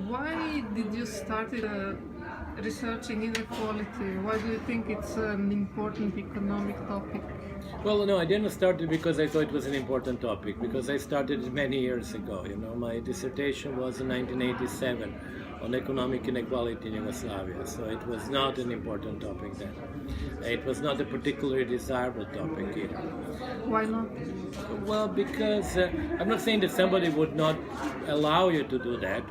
Why did you start researching inequality? Why do you think it's an important economic topic? Well, no, I didn't start it because I thought it was an important topic, because I started it many years ago. My dissertation was in 1987 on economic inequality in Yugoslavia, so it was not an important topic then. It was not a particularly desirable topic either. Why not? Well, because I'm not saying that somebody would not allow you to do that,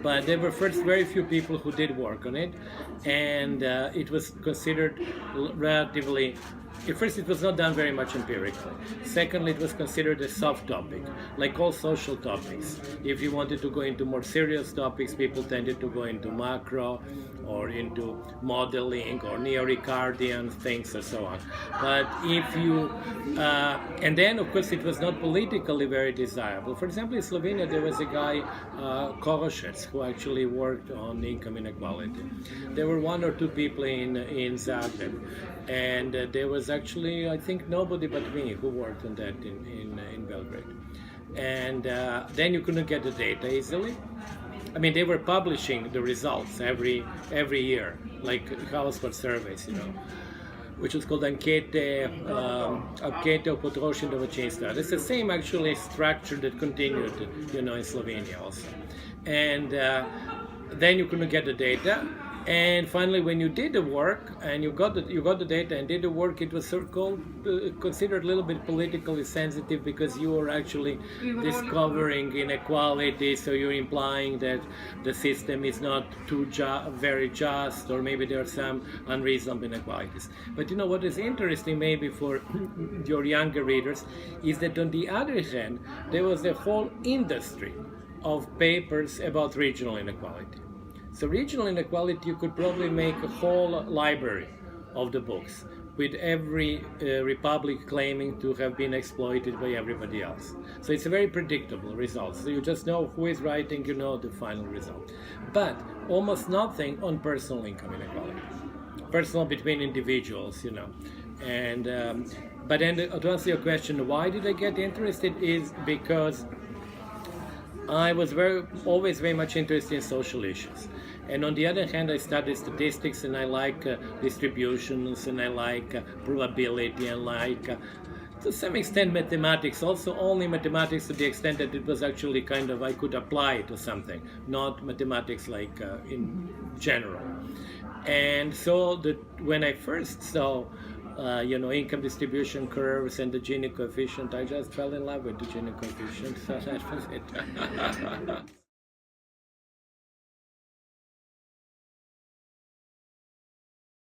but there were first very few people who did work on it, and it was considered relatively. At first, it was not done very much empirically. Secondly, it was considered a soft topic, like all social topics. If you wanted to go into more serious topics, people tended to go into macro or into modeling or neo-Ricardian things and so on. But if you, and then of course it was not politically very desirable. For example, in Slovenia there was a guy, Koražija, who actually worked on income inequality. There were one or two people in Zakaj, and there was actually, I think, nobody but me who worked on that in Belgrade. And then you couldn't get the data easily. I mean, they were publishing the results every year, like household surveys, which was called Ankete o potrošnji domaćinstva. It's the same actually structure that continued, in Slovenia also. And then you couldn't get the data. And finally, when you did the work and you got the data and did the work, it was considered a little bit politically sensitive, because you were actually discovering inequality. So you're implying that the system is not very just, or maybe there are some unreasonable inequalities. But what is interesting, maybe for your younger readers, is that on the other hand, there was a whole industry of papers about regional inequality. So regional inequality, you could probably make a whole library of the books, with every republic claiming to have been exploited by everybody else. So it's a very predictable result. So you just know who is writing, the final result. But almost nothing on personal income inequality, personal between individuals, And but then to answer your question, why did I get interested, is because I was always very much interested in social issues. And on the other hand, I studied statistics, and I like distributions, and I like probability, and like, to some extent, mathematics. Also only mathematics to the extent that it was actually kind of, I could apply to something, not mathematics like in general. And so when I first saw income distribution curves and the Gini coefficient, I just fell in love with the Gini coefficient, so that was it.